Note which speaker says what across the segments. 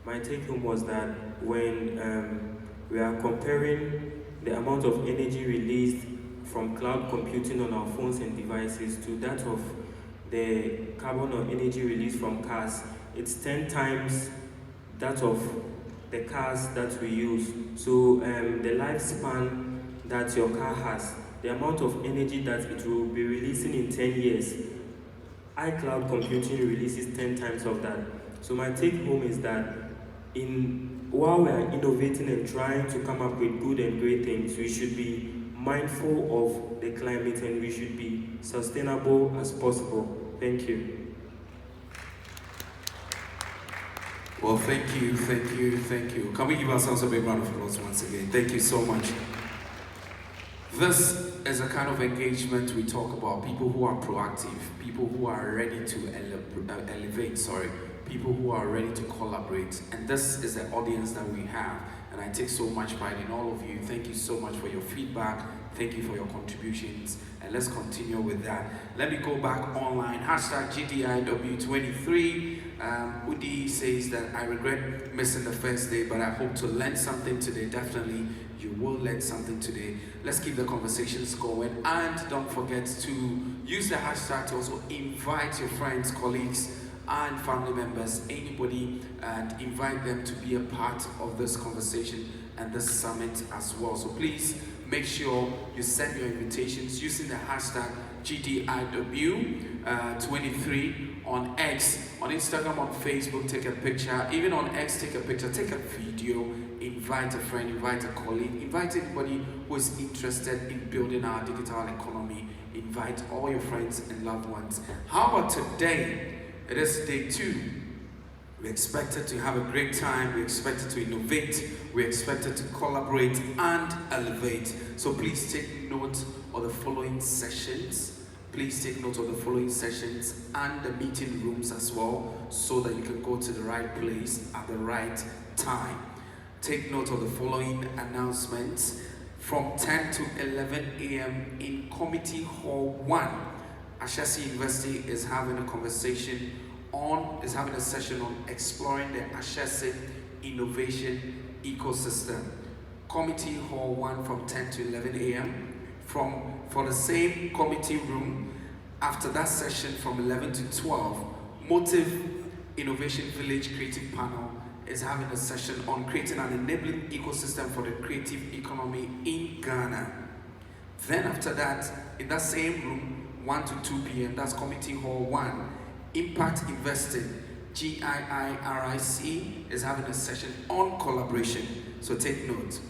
Speaker 1: my take home was that when we are comparing the amount of energy released from cloud computing on our phones and devices to that of the carbon or energy released from cars, it's 10 times that of the cars that we use. So the lifespan that your car has, the amount of energy that it will be releasing in 10 years, iCloud computing releases 10 times of that. So my take home is that while we are innovating and trying to come up with good and great things, we should be mindful of the climate and we should be sustainable as possible. Thank you.
Speaker 2: Well, thank you, thank you, thank you. Can we give ourselves a big round of applause once again? Thank you so much. This is a kind of engagement we talk about. People who are proactive, people who are ready to elevate, people who are ready to collaborate. And this is the audience that we have. And I take so much pride in all of you. Thank you so much for your feedback. Thank you for your contributions. And let's continue with that. Let me go back online. Hashtag GDIW23. Udi says that I regret missing the first day, but I hope to learn something today. Definitely, you will learn something today. Let's keep the conversations going. And don't forget to use the hashtag to also invite your friends, colleagues, and family members, anybody, and invite them to be a part of this conversation and this summit as well. So please make sure you send your invitations using the hashtag GDIW23 on X, on Instagram, on Facebook. Take a picture, even on X, take a picture, take a video, invite a friend, invite a colleague, invite anybody who is interested in building our digital economy. Invite all your friends and loved ones. How about today? It is day 2. We expected to have a great time. We expected to innovate. We expected to collaborate and elevate. So please take note of the following sessions. Please take note of the following sessions and the meeting rooms as well, so that you can go to the right place at the right time. Take note of the following announcements. From 10 to 11 a.m. in Committee Hall 1. Ashesi University is having a session on exploring the Ashesi innovation ecosystem. Committee Hall 1 from 10 to 11 a.m. For the same committee room, after that session from 11 to 12, Motive Innovation Village Creative Panel is having a session on creating an enabling ecosystem for the creative economy in Ghana. Then after that, in that same room, 1 to 2 p.m., that's Committee Hall 1, Impact Investing, GIIRIC, is having a session on collaboration. So take note.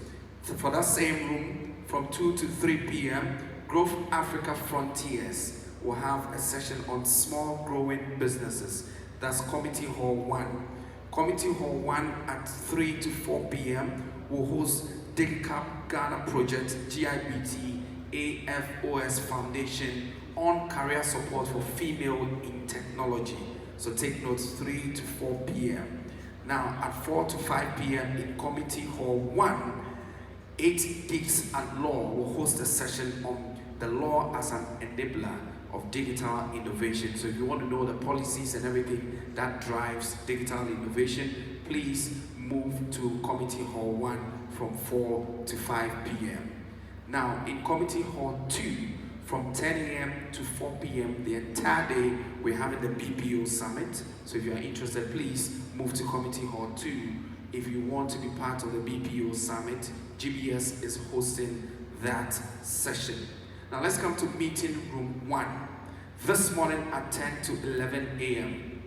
Speaker 2: For that same room, from 2 to 3 p.m., Growth Africa Frontiers will have a session on small growing businesses. That's Committee Hall 1. Committee Hall 1 at 3 to 4 p.m. will host DigCap Ghana Project, GIBT, AFOS Foundation on career support for female in technology. So take notes, 3 to 4 p.m. Now at 4 to 5 p.m. in Committee Hall 1, 8 Geeks at Law will host a session on the law as an enabler of digital innovation. So if you want to know the policies and everything that drives digital innovation, please move to Committee Hall 1 from 4 to 5 p.m. Now in Committee Hall 2, from 10 a.m. to 4 p.m. the entire day, we're having the BPO Summit. So if you are interested, please move to Committee Hall 2. If you want to be part of the BPO Summit, GBS is hosting that session. Now let's come to meeting room 1. This morning at 10 to 11 a.m.,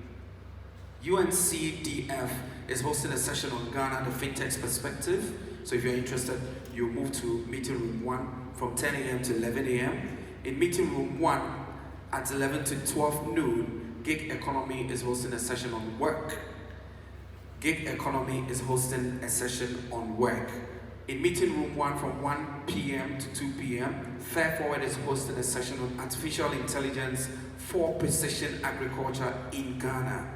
Speaker 2: UNCDF is hosting a session on Ghana, the FinTech's perspective. So if you're interested, you move to meeting room 1 from 10 a.m. to 11 a.m. In meeting room 1 at 11 to 12 noon, Gig Economy is hosting a session on work. Gig Economy is hosting a session on work. In meeting room 1 from 1 p.m. to 2 p.m., Fair Forward is hosting a session on artificial intelligence for precision agriculture in Ghana.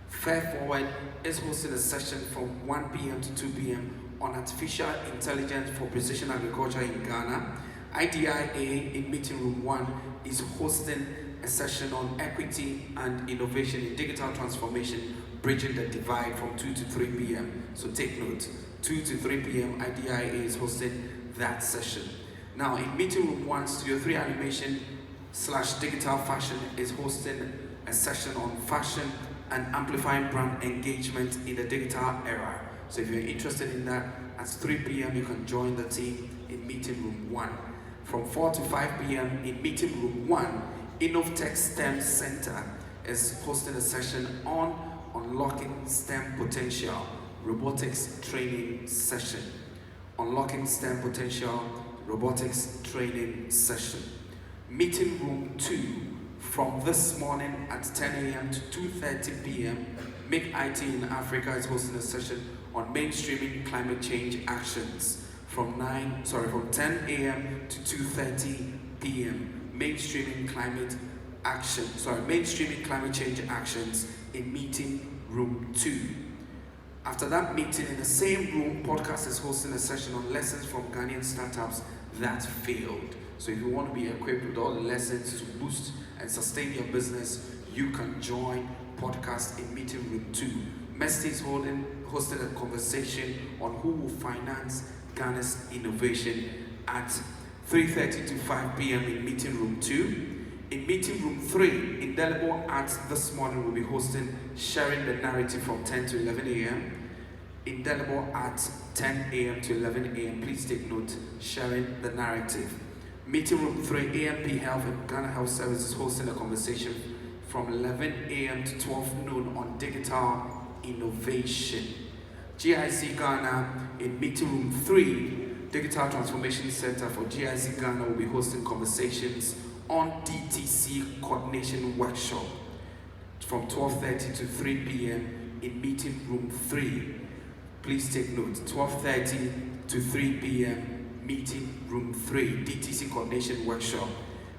Speaker 2: Fair Forward is hosting a session from 1 p.m. to 2 p.m. on artificial intelligence for precision agriculture in Ghana. IDIA in meeting room 1 is hosting a session on equity and innovation in digital transformation Bridging the Divide from 2 to 3 p.m. So take note, 2 to 3 p.m. IDIA is hosting that session. Now in meeting room 1, Studio 3 Animation / Digital Fashion is hosting a session on fashion and amplifying brand engagement in the digital era. So if you're interested in that, at 3 p.m. you can join the team in meeting room 1. From 4 to 5 p.m. in meeting room 1, InnovTech STEM Center is hosting a session on unlocking STEM potential, robotics training session. Unlocking STEM potential, robotics training session. Meeting room 2, from this morning at 10 a.m. to 2:30 p.m., Make IT in Africa is hosting a session on mainstreaming climate change actions from 10 a.m. to 2:30 p.m. Mainstreaming climate change actions in meeting room 2. After that meeting, in the same room, Podcast is hosting a session on lessons from Ghanaian startups that failed. So if you want to be equipped with all the lessons to boost and sustain your business, you can join Podcast in meeting room 2. Myster is hosted a conversation on who will finance Ghana's innovation at 3:30 to 5 p.m. in meeting room 2. In meeting room 3, Indelible Arts this morning will be hosting Sharing the Narrative from 10 to 11 a.m. Indelible Arts 10 a.m. to 11 a.m. Please take note, Sharing the Narrative. Meeting room 3, AMP Health and Ghana Health Services is hosting a conversation from 11 a.m. to 12 noon on digital innovation. GIC Ghana in meeting room 3, Digital Transformation Center for GIC Ghana will be hosting conversations on DTC coordination workshop from 12:30 to 3 p.m. in meeting room 3. Please take note, 12:30 to 3 p.m. meeting room 3, DTC coordination workshop.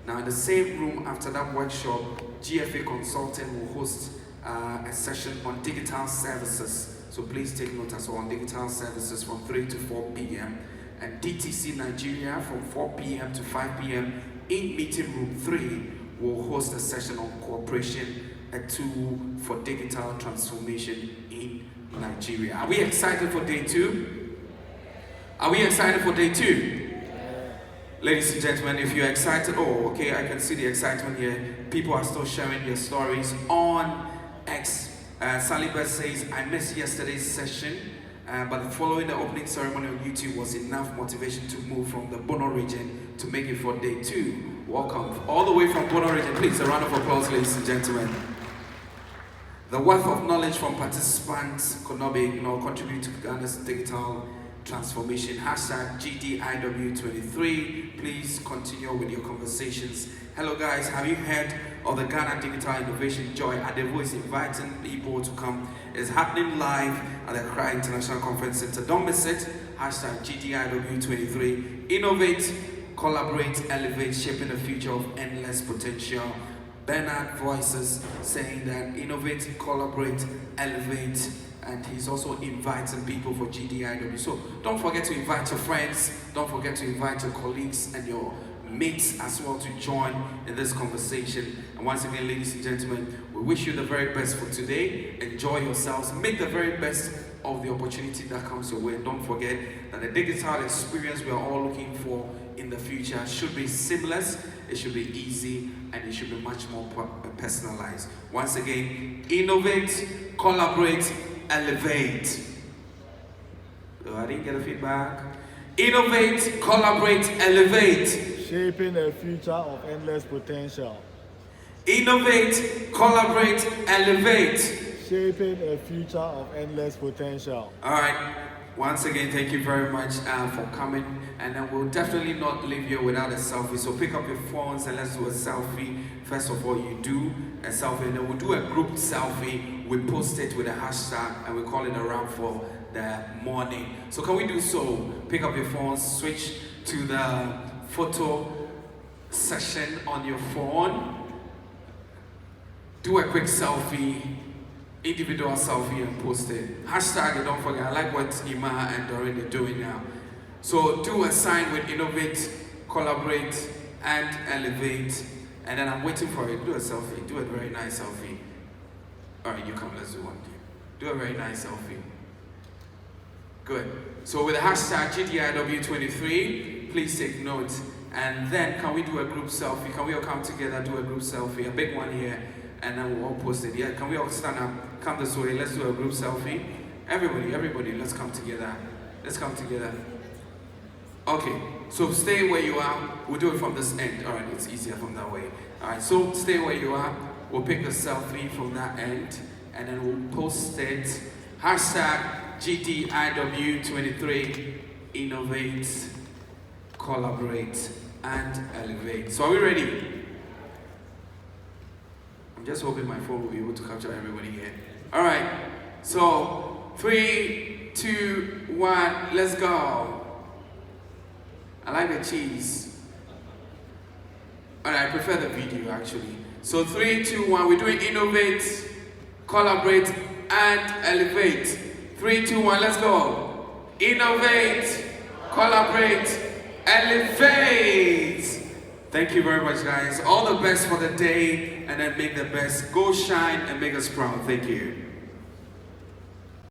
Speaker 2: Now in the same room after that workshop, GFA Consulting will host a session on digital services. So please take note as well on digital services from 3 to 4 p.m. And DTC Nigeria from 4 p.m. to 5 p.m. in meeting room 3 will host a session on cooperation, a tool for digital transformation in Nigeria. Are we excited for day 2? Are we excited for day 2? Ladies and gentlemen, if you're excited, I can see the excitement here. People are still sharing their stories on X. Salibert says, I missed yesterday's session, but following the opening ceremony on YouTube was enough motivation to move from the Bono region to make it for day 2. Welcome. All the way from Bono region, please, a round of applause, ladies and gentlemen. The wealth of knowledge from participants could not be ignored, contribute to Ghana's digital transformation. Hashtag GDIW23. Please continue with your conversations. Hello guys, have you heard of the Ghana Digital Innovation Joy? Adevo is inviting people to come. It's happening live at the Accra International Conference Center. Don't miss it. Hashtag GDIW23. Innovate, collaborate, elevate, shaping the future of endless potential. Bernard Voices saying that innovate, collaborate, elevate, and he's also inviting people for GDIW. So don't forget to invite your friends, don't forget to invite your colleagues and your mates as well to join in this conversation. And once again, ladies and gentlemen, we wish you the very best for today. Enjoy yourselves, make the very best of the opportunity that comes your way. And don't forget that the digital experience we are all looking for in the future should be seamless, it should be easy, and it should be much more personalized. Once again, innovate, collaborate, elevate. Oh, I didn't get a feedback. Innovate, collaborate, elevate.
Speaker 3: Shaping a future of endless potential.
Speaker 2: Innovate, collaborate, elevate.
Speaker 3: Shaping a future of endless potential.
Speaker 2: All right. Once again, thank you very much for coming. And then we'll definitely not leave you without a selfie. So pick up your phones and let's do a selfie. First of all, you do a selfie, and then we'll do a group selfie. We post it with a hashtag, and we call it a wrap for the morning. So can we do so? Pick up your phones, switch to the photo session on your phone. Do a quick selfie. Individual selfie and post it. Hashtag, don't forget, I like what Ima and Doreen are doing now. So do a sign with innovate, collaborate, and elevate. And then I'm waiting for it. Do a selfie. Do a very nice selfie. All right, you come, let's do one. Do a very nice selfie. Good. So with the hashtag GDIW23, please take note. And then can we do a group selfie? Can we all come together, do a group selfie? A big one here, and then we'll all post it. Yeah, can we all stand up? Come this way. Let's do a group selfie. Everybody, let's come together. Let's come together. Okay, so stay where you are. We'll do it from this end. All right, it's easier from that way. All right, so stay where you are. We'll pick a selfie from that end, and then we'll post it. Hashtag GDIW23, innovate, collaborate, and elevate. So are we ready? I'm just hoping my phone will be able to capture everybody here. All right, so 3, 2, 1, let's go. I like the cheese. All right, I prefer the video actually. So 3, 2, 1, we're doing innovate, collaborate, and elevate. 3, 2, 1, let's go. Innovate, collaborate, elevate. Thank you very much, guys. All the best for the day, and then make the best. Go shine and make us proud. Thank you.